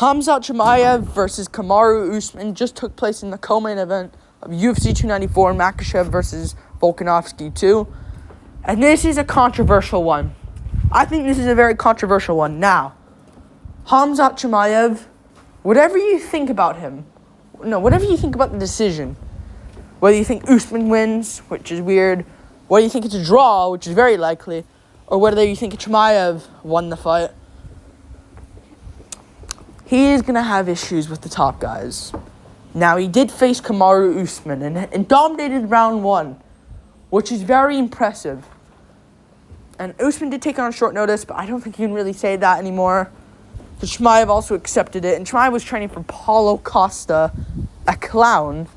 Khamzat Chimaev versus Kamaru Usman just took place in the co-main event of UFC 294, Makhachev versus Volkanovski 2. And this is a controversial one. I think this is a very controversial one. Now, Khamzat Chimaev, whatever you think about him, whatever you think about the decision, whether you think Usman wins, which is weird, whether you think it's a draw, which is very likely, or whether you think Chimaev won the fight, he is going to have issues with the top guys. Now, he did face Kamaru Usman and dominated round one, which is very impressive. And Usman did take it on short notice, but I don't think you can really say that anymore. But Chimaev also accepted it, and Chimaev was training for Paulo Costa, a clown,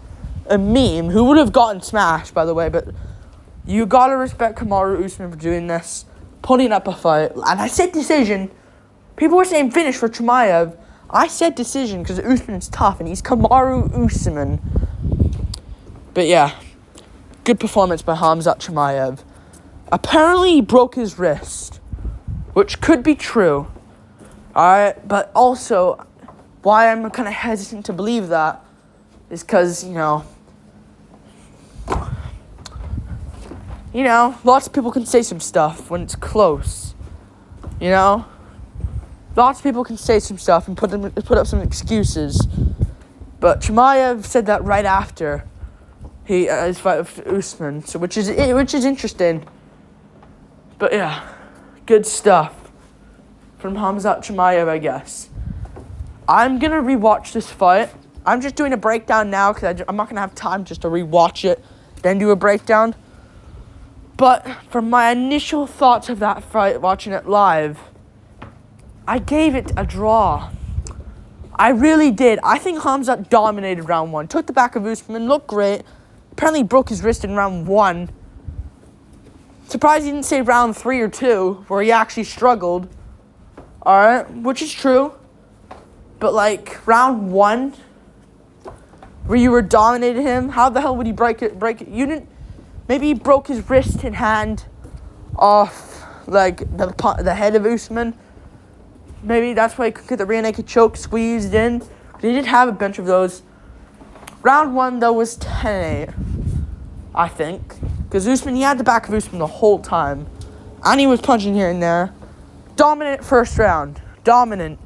a meme, who would have gotten smashed, by the way, but you gotta respect Kamaru Usman for doing this, putting up a fight. And I said decision. People were saying finish for Chimaev. I said decision because Usman's tough, and he's Kamaru Usman. But yeah, good performance by Khamzat Chimaev. Apparently, he broke his wrist, which could be true. Alright, but also, why I'm kind of hesitant to believe that is because, lots of people can say some stuff when it's close. Lots of people can say some stuff and put up some excuses. But Chimaev said that right after his fight with Usman, which is interesting. But yeah, good stuff from Khamzat Chimaev, I guess. I'm going to rewatch this fight. I'm just doing a breakdown now because I'm not going to have time just to rewatch it, then do a breakdown. But from my initial thoughts of that fight, watching it live, I gave it a draw. I really did. I think Khamzat dominated round one. Took the back of Usman, looked great. Apparently broke his wrist in round one. Surprised he didn't say round 3 or 2, where he actually struggled. Alright, which is true. But round 1, where you were dominating him, how the hell would he break it? You didn't. Maybe he broke his wrist and hand off the head of Usman. Maybe that's why he could get the rear naked choke squeezed in. He did have a bunch of those. Round 1 though was 10-8, I think, because Usman, he had the back of Usman the whole time, and he was punching here and there. Dominant first round. Dominant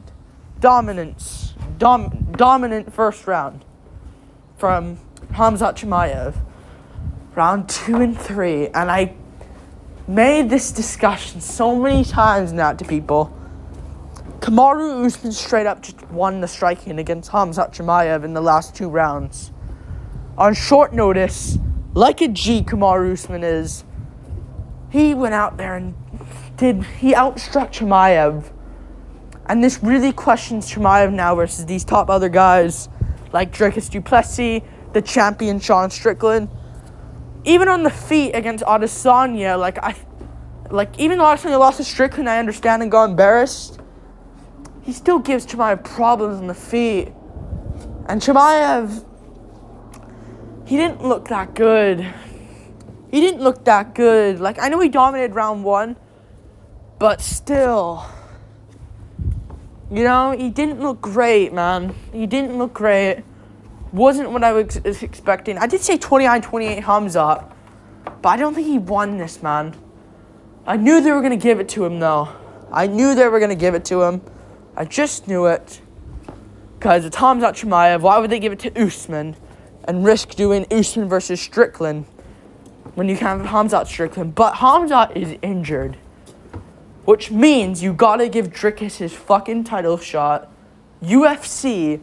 first round from Khamzat Chimaev. Round 2 and 3. And I made this discussion so many times now to people. Kamaru Usman straight up just won the striking against Khamzat Chimaev in the last 2 rounds. On short notice, like a G Kamaru Usman is, he went out there and he outstruck Chimaev. And this really questions Chimaev now versus these top other guys like Dricus du Plessis, the champion Sean Strickland. Even on the feet against Adesanya, even though Adesanya lost to Strickland, I understand and got embarrassed, he still gives Chimaev problems on the feet. And Chimaev, he didn't look that good. I know he dominated round 1, but still, he didn't look great, man. He didn't look great. Wasn't what I was expecting. I did say 29-28 Khamzat, but I don't think he won this, man. I knew they were going to give it to him, though. I just knew it. Because it's Khamzat Chimaev. Why would they give it to Usman and risk doing Usman versus Strickland when you can have Khamzat Strickland? But Khamzat is injured, which means you gotta give Dricus his fucking title shot. UFC,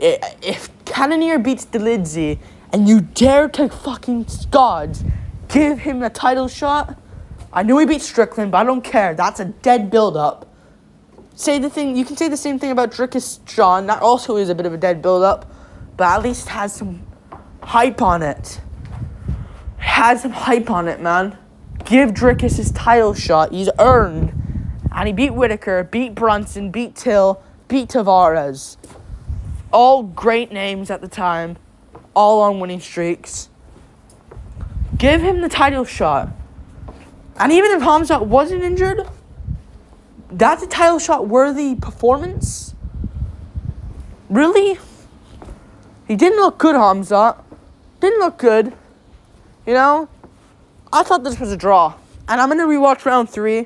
if Cannonier beats Delidze and you dare to fucking gods give him a title shot, I knew he beat Strickland, but I don't care. That's a dead build-up. You can say the same thing about Dricus Sean. That also is a bit of a dead build-up, but at least has some hype on it. Man. Give Dricus his title shot. He's earned. And he beat Whitaker, beat Brunson, beat Till, beat Tavares. All great names at the time. All on winning streaks. Give him the title shot. And even if Khamzat wasn't injured, that's a title shot worthy performance. Really? He didn't look good, Khamzat. Didn't look good. You know? I thought this was a draw. And I'm going to rewatch round 3.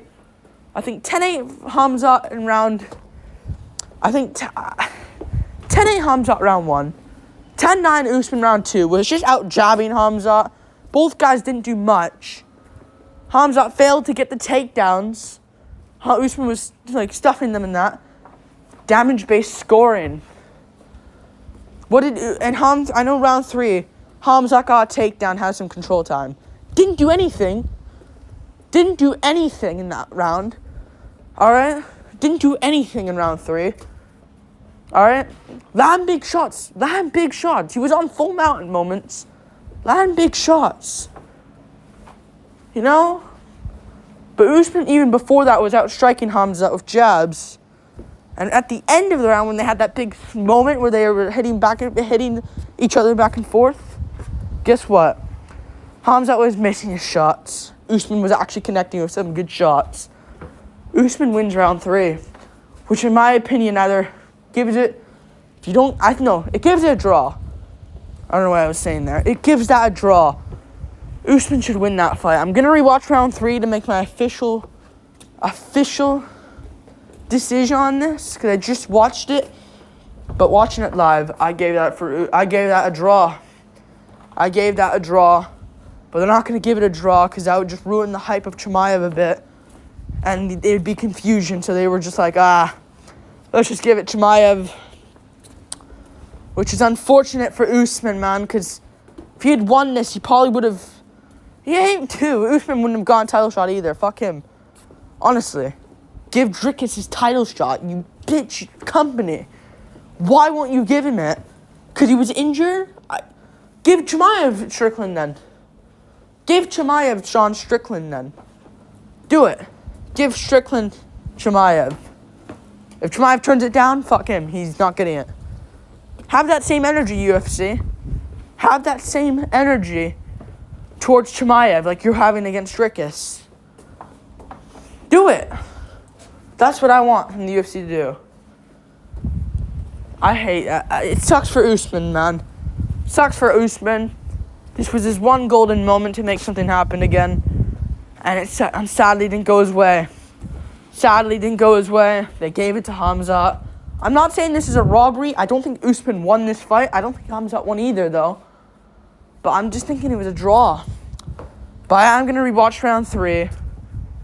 I think 10-8 Khamzat in round... I think 10-8 Khamzat round 1. 10-9 Usman round 2 was just out jabbing Khamzat. Both guys didn't do much. Khamzat failed to get the takedowns. Usman was stuffing them in that. Damage-based scoring. I know round 3, Khamzat got a takedown, had some control time. Didn't do anything. Didn't do anything in that round. Alright? Didn't do anything in round 3. Alright? Land big shots. Land big shots. He was on full mountain moments. Land big shots. You know? But Usman, even before that, was out striking Khamzat with jabs. And at the end of the round, when they had that big moment where they were hitting each other back and forth, guess what? Khamzat was missing his shots. Usman was actually connecting with some good shots. Usman wins round 3, which in my opinion either gives it, it gives it a draw. I don't know what I was saying there. It gives that a draw. Usman should win that fight. I'm going to rewatch round 3 to make my official decision on this, because I just watched it. But watching it live, I gave that a draw. I gave that a draw. But they're not going to give it a draw because that would just ruin the hype of Chimaev a bit. And it would be confusion. So they were just like, let's just give it Chimaev. Which is unfortunate for Usman, man. Because if he had won this, he probably would have... He ain't too. Usman wouldn't have gone title shot either. Fuck him. Honestly. Give Dricus his title shot, you bitch company. Why won't you give him it? Because he was injured? Give Chimaev Strickland then. Give Chimaev Sean Strickland then. Do it. Give Strickland Chimaev. If Chimaev turns it down, fuck him. He's not getting it. Have that same energy, UFC. Have that same energy towards Chimaev like you're having against Dricus. Do it. That's what I want from the UFC to do. I hate that. It sucks for Usman, man. Sucks for Usman. This was his one golden moment to make something happen again. And sadly didn't go his way. Sadly didn't go his way. They gave it to Khamzat. I'm not saying this is a robbery. I don't think Usman won this fight. I don't think Khamzat won either, though. But I'm just thinking it was a draw. But I'm going to rewatch round 3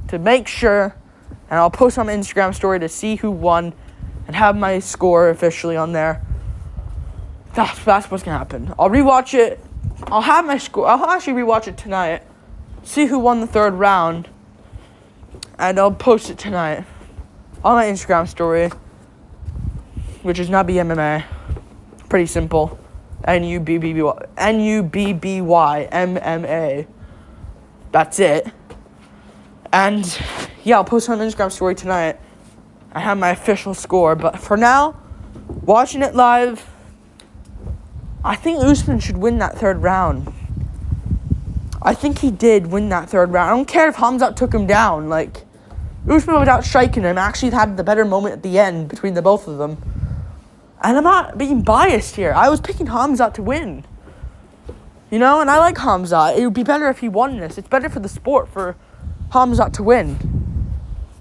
to make sure. And I'll post on my Instagram story to see who won and have my score officially on there. That's what's going to happen. I'll rewatch it. I'll have my score. I'll actually rewatch it tonight. See who won the 3rd round. And I'll post it tonight on my Instagram story, which is Nubby MMA. Pretty simple. Nubby MMA. That's it. And yeah, I'll post it on my Instagram story tonight. I have my official score. But for now, watching it live, I think Usman should win that 3rd round. I think he did win that 3rd round. I don't care if Khamzat took him down. Like, Usman was out striking him. Actually had the better moment at the end between the both of them. And I'm not being biased here. I was picking Khamzat to win. You know, and I like Khamzat. It would be better if he won this. It's better for the sport for Khamzat to win.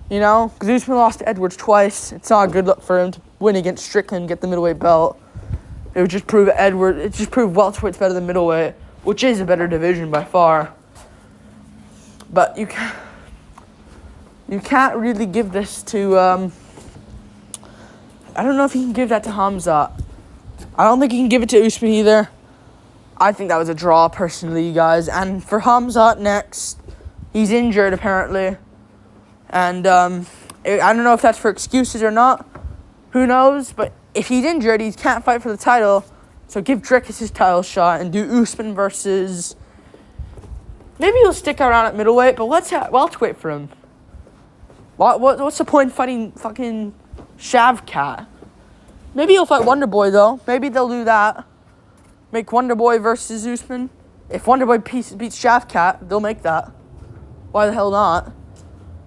You know, because Usman lost to Edwards twice. It's not a good look for him to win against Strickland, get the middleweight belt. It would just prove welterweight's better than middleweight, which is a better division by far. But you can't really give this to, I don't know if you can give that to Khamzat. I don't think you can give it to Usman either. I think that was a draw, personally, you guys. And for Khamzat next, he's injured, apparently. And I don't know if that's for excuses or not. Who knows? But if he's injured, he can't fight for the title. So give Dricus his title shot and do Usman versus... Maybe he'll stick around at middleweight, but let's welterweight for him. What's the point in fighting fucking Shavkat? Maybe he'll fight Wonderboy, though. Maybe they'll do that. Make Wonderboy versus Usman. If Wonderboy beats Shavkat, they'll make that. Why the hell not?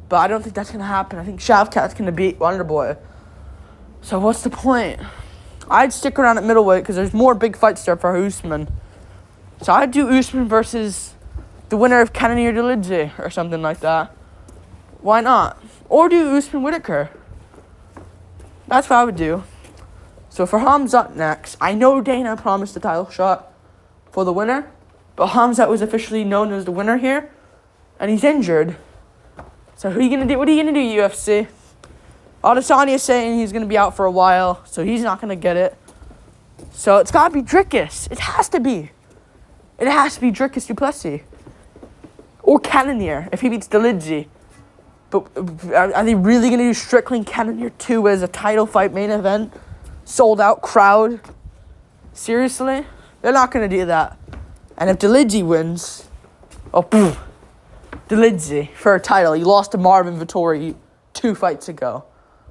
But I don't think that's going to happen. I think Shavkat's going to beat Wonderboy. So what's the point? I'd stick around at middleweight because there's more big fights there for Usman. So I'd do Usman versus the winner of Cannonier Dolidze or something like that. Why not? Or do Usman Whitaker. That's what I would do. So for Khamzat next, I know Dana promised a title shot for the winner, but Khamzat was officially known as the winner here, and he's injured. So who are you gonna do? What are you gonna do, UFC? Adesanya's saying he's gonna be out for a while, so he's not gonna get it. So it's gotta be Dricus. It has to be. It has to be Dricus du Plessis. Or Cannonier, if he beats Dolidze. But are they really gonna do Strickland Cannonier 2 as a title fight main event? Sold out crowd? Seriously? They're not gonna do that. And if Dolidze wins, Dolidze for a title. He lost to Marvin Vettori 2 fights ago.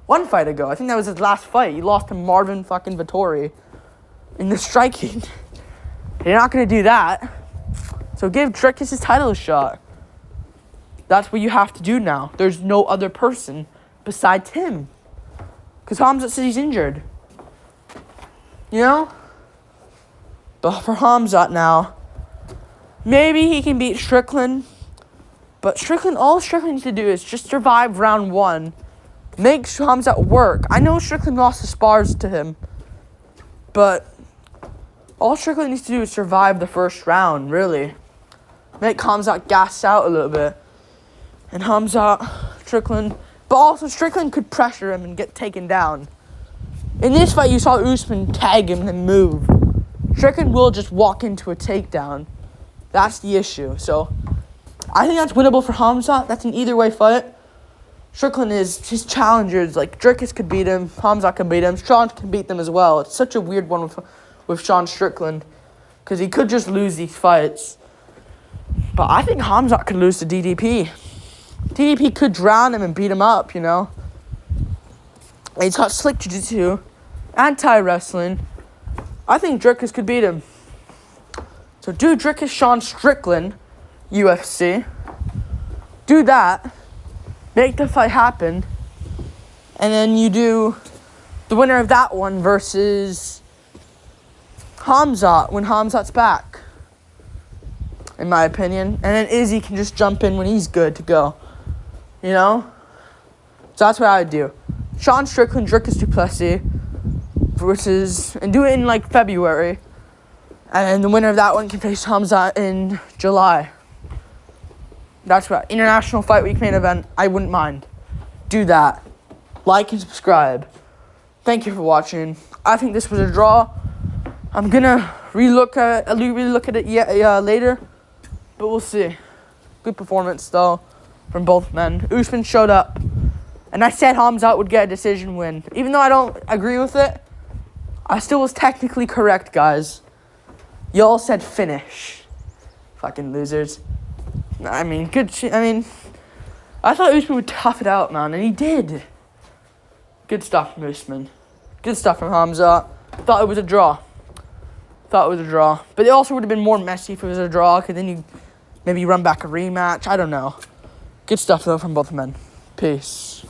1 fight ago. I think that was his last fight. He lost to Marvin fucking Vettori in the striking. You're not going to do that. So give Dricus his title a shot. That's what you have to do now. There's no other person besides him. Because Khamzat says he's injured. You know? But for Khamzat now, maybe he can beat Strickland. But all Strickland needs to do is just survive round 1. Make Khamzat work. I know Strickland lost the spars to him. But all Strickland needs to do is survive the first round, really. Make Khamzat gas out a little bit. And Strickland. But also Strickland could pressure him and get taken down. In this fight, you saw Usman tag him and move. Strickland will just walk into a takedown. That's the issue. So I think that's winnable for Khamzat. That's an either way fight. Strickland is his challengers. Like, Dricus could beat him. Khamzat can beat him. Sean can beat them as well. It's such a weird one with Sean Strickland. Because he could just lose these fights. But I think Khamzat could lose to DDP. DDP could drown him and beat him up, you know. And he's got slick jiu-jitsu. Anti-wrestling. I think Dricus could beat him. So do Dricus Sean Strickland, UFC. Do that. Make the fight happen. And then you do the winner of that one versus Khamzat when Khamzat's back. In my opinion. And then Izzy can just jump in when he's good to go. You know? So that's what I would do. Sean Strickland, Dricus du Plessis versus... And do it in like February. And then the winner of that one can face Khamzat in July. That's right. International Fight Week main event. I wouldn't mind. Do that. Like and subscribe. Thank you for watching. I think this was a draw. I'm gonna relook at it later, but we'll see. Good performance though from both men. Usman showed up, and I said Khamzat would get a decision win. Even though I don't agree with it, I still was technically correct, guys. Y'all said finish. Fucking losers. I mean, good shit. I mean, I thought Usman would tough it out, man, and he did. Good stuff from Usman. Good stuff from Khamzat. Thought it was a draw. But it also would have been more messy if it was a draw, because then you maybe run back a rematch. I don't know. Good stuff, though, from both men. Peace.